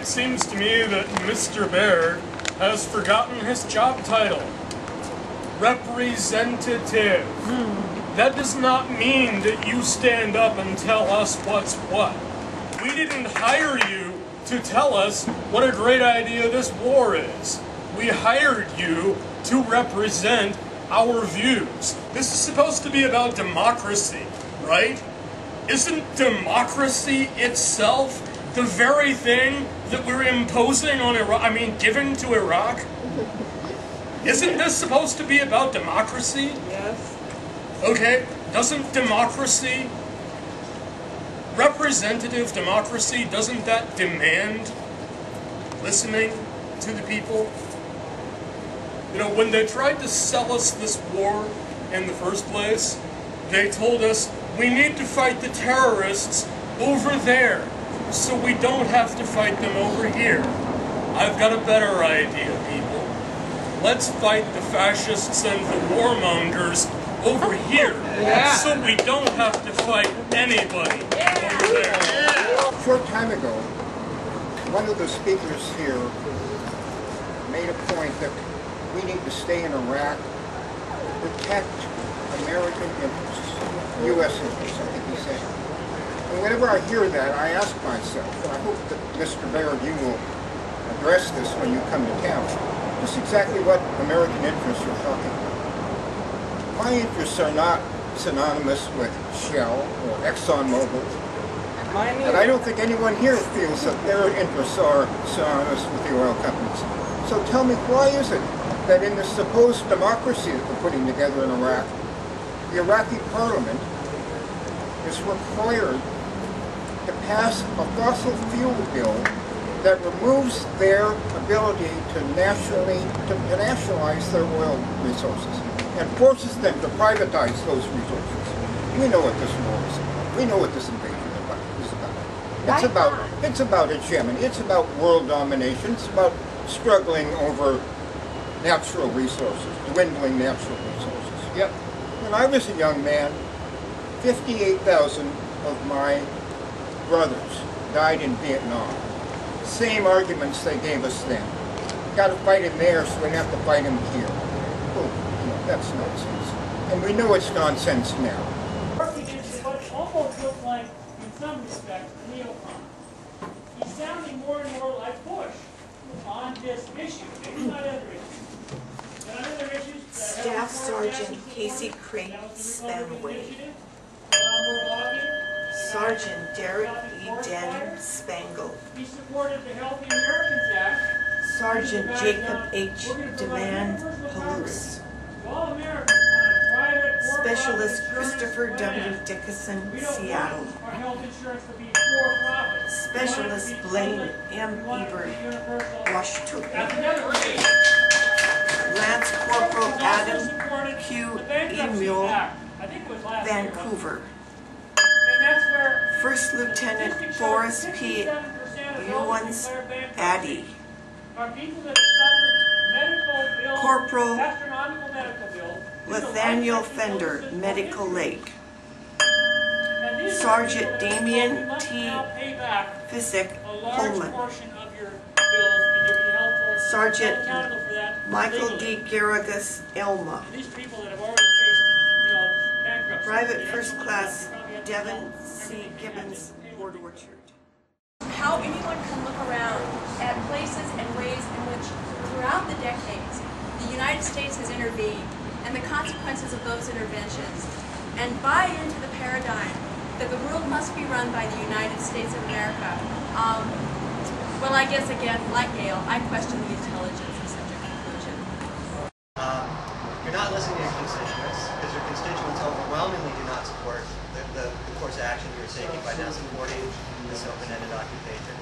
It seems to me that Mr. Baird has forgotten his job title. Representative. That does not mean that you stand up and tell us what's what. We didn't hire you to tell us what a great idea this war is. We hired you to represent our views. This is supposed to be about democracy, right? Isn't democracy itself the very thing that we're imposing on Iraq, giving to Iraq? Isn't this supposed to be about democracy? Yes. Okay, doesn't democracy, representative democracy, doesn't that demand listening to the people? You know, when they tried to sell us this war in the first place, they told us we need to fight the terrorists over there, so we don't have to fight them over here. I've got a better idea, people. Let's fight the fascists and the warmongers over here, so we don't have to fight anybody over there. A short time ago, one of the speakers here made a point that we need to stay in Iraq, protect American interests, U.S. interests, I think he said. And whenever I hear that, I ask myself, and I hope that Mr. Baird, you will address this when you come to town, just exactly what American interests you're talking about. My interests are not synonymous with Shell or ExxonMobil. And I don't think anyone here feels that their interests are synonymous with the oil companies. So tell me, why is it that in the supposed democracy that we're putting together in Iraq, the Iraqi parliament is required to pass a fossil fuel bill that removes their ability to nationalize their oil resources and forces them to privatize those resources. We know what this war is about. We know what this invasion is about. It's about hegemony. It's about world domination. It's about struggling over natural resources, dwindling natural resources. Yet, when I was a young man, 58,000 of my brothers died in Vietnam. Same arguments they gave us then. Got to fight him there, so we have to fight him here. Oh, no, that's nonsense. And we know it's nonsense now. What almost looked like, in some respects, a neocon. He's sounding more and more like Bush on this issue, maybe not other issues. But on other issues, Staff Sergeant Casey Crate Spanway. Sergeant Derek E. Den Spangle. He supported the Healthy Americans Act. Sergeant Jacob H. Demand Palouse. All Americans on a private Specialist Christopher W. Dickinson, Seattle. Our health insurance will be for profit. Specialist Blaine M. Ebert, Washington. Lance Corporal Adam Q. Emil, Vancouver. First Lieutenant Forrest P. Ewans, Addy. Corporal Nathaniel Fender, Medical Lake. Sergeant Damian T. Physic, Pullman. Sergeant Michael D. Garrigus, Elma. Private First Class Devin C. Gibbons, Port Orchard. How anyone can look around at places and ways in which, throughout the decades, the United States has intervened and the consequences of those interventions, and buy into the paradigm that the world must be run by the United States of America. Well, I guess again, like Gail, I question the intelligence of such a conclusion. You're not listening to your constituents, because your constituents overwhelmingly do not support the course of action you're taking by now supporting this open-ended occupation.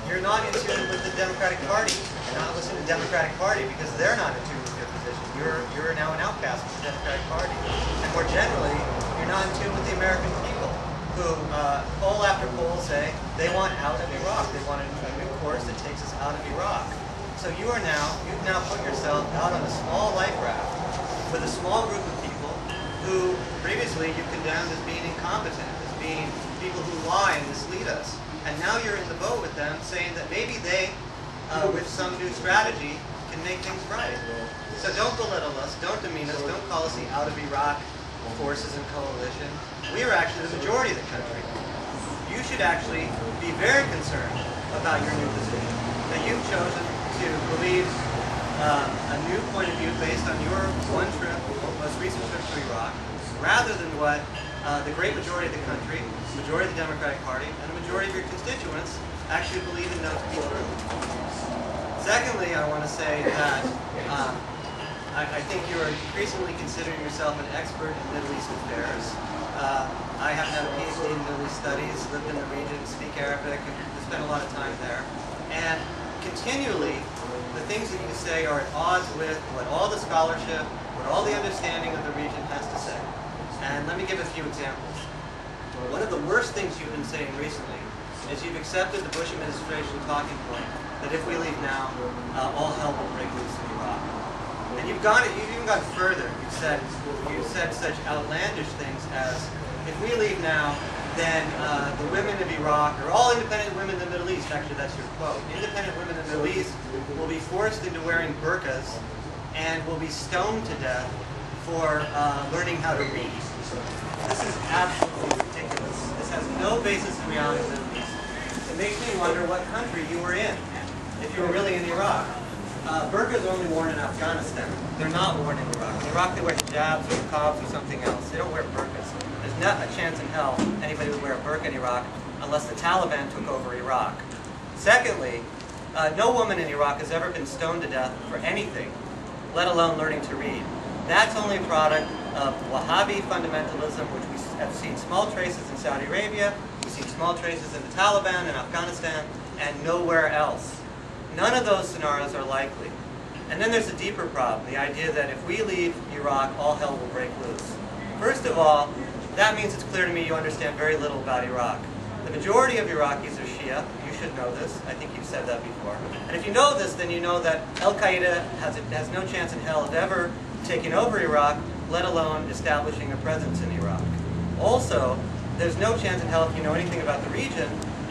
You're not in tune with the Democratic Party. You're not listening to the Democratic Party because they're not in tune with your position. You're now an outcast of the Democratic Party. And more generally, you're not in tune with the American people, who poll after poll say they want out of Iraq. They want a new course that takes us out of Iraq. So you've now put yourself out on a small life raft with a small group of people who previously you condemned as being incompetent, as being people who lie and mislead us. And now you're in the boat with them saying that maybe they, with some new strategy, can make things right. So don't belittle us, don't demean us, don't call us the out of Iraq forces and coalition. We are actually the majority of the country. You should actually be very concerned about your new position, that you've chosen to believe a new point of view based on your one trip, most recent trip to Iraq, rather than what the great majority of the country, the majority of the Democratic Party, and the majority of your constituents actually believe and know to be true. Secondly, I want to say that I think you are increasingly considering yourself an expert in Middle East affairs. I happen to have a PhD in Middle East studies, lived in the region, speak Arabic, and spent a lot of time there. And continually, the things that you say are at odds with what all the scholarship, what all the understanding of the region has to say. And let me give a few examples. One of the worst things you've been saying recently is you've accepted the Bush administration talking point that if we leave now, all hell will break loose in Iraq. And you've even gone further. You've said such outlandish things as, if we leave now, then the women of Iraq, or all independent women in the Middle East, actually that's your quote, independent women in the Middle East will be forced into wearing burqas and will be stoned to death for learning how to read. This is absolutely ridiculous. This has no basis in reality in the Middle East. It makes me wonder what country you were in, if you were really in Iraq. Burqas are only worn in Afghanistan. They're not worn in Iraq. In Iraq they wear hijabs or niqabs or something else. They don't wear burqas. There's not a chance in hell anybody would wear a burqa in Iraq unless the Taliban took over Iraq. Secondly, no woman in Iraq has ever been stoned to death for anything, let alone learning to read. That's only a product of Wahhabi fundamentalism, which we have seen small traces in Saudi Arabia, we've seen small traces in the Taliban in Afghanistan, and nowhere else. None of those scenarios are likely. And then there's a deeper problem, the idea that if we leave Iraq, all hell will break loose. First of all, that means it's clear to me you understand very little about Iraq. The majority of Iraqis are Shia. You should know this. I think you've said that before. And if you know this, then you know that Al-Qaeda has no chance in hell of ever taking over Iraq, let alone establishing a presence in Iraq. Also, there's no chance in hell, if you know anything about the region,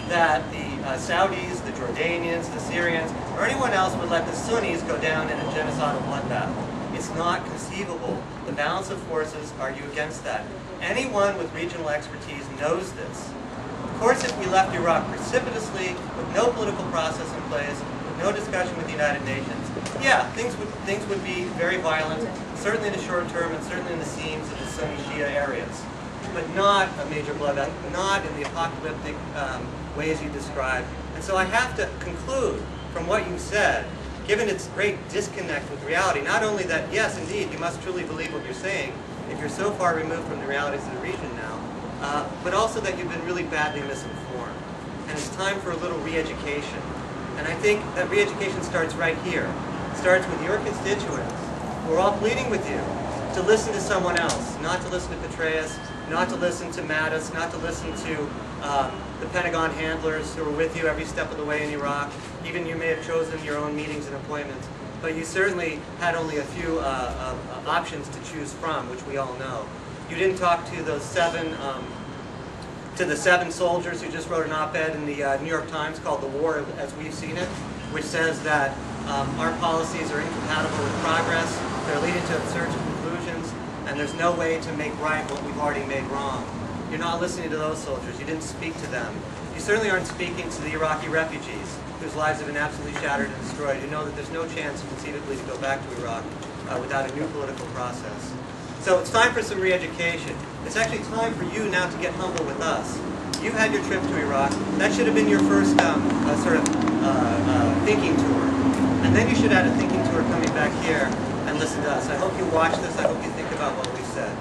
that the Saudis, the Jordanians, the Syrians, or anyone else would let the Sunnis go down in a genocidal bloodbath. It's not conceivable. The balance of forces argue against that. Anyone with regional expertise knows this. Of course, if we left Iraq precipitously, with no political process in place, with no discussion with the United Nations, yeah, things would be very violent, certainly in the short term and certainly in the seams of the Sunni-Shia areas. But not a major bloodbath, not in the apocalyptic ways you describe. And so I have to conclude from what you said, given its great disconnect with reality, not only that, yes, indeed, you must truly believe what you're saying, if you're so far removed from the realities of the region now, but also that you've been really badly misinformed. And it's time for a little re-education. And I think that re-education starts right here. It starts with your constituents. We're all pleading with you to listen to someone else, not to listen to Petraeus, not to listen to Mattis, not to listen to the Pentagon handlers who were with you every step of the way in Iraq. Even you may have chosen your own meetings and appointments, but you certainly had only a few options to choose from, which we all know. You didn't talk to those seven soldiers who just wrote an op-ed in the New York Times called "The War as We've Seen It," which says that our policies are incompatible with progress, they're leading to absurd conclusions, and there's no way to make right what we've already made wrong. You're not listening to those soldiers. You didn't speak to them. You certainly aren't speaking to the Iraqi refugees, whose lives have been absolutely shattered and destroyed. You know that there's no chance conceivably to go back to Iraq without a new political process. So it's time for some re-education. It's actually time for you now to get humble with us. You've had your trip to Iraq. That should have been your first thinking tour. And then you should add a thinking tour coming back here and listen to us. I hope you watch this. I hope you think about what we said.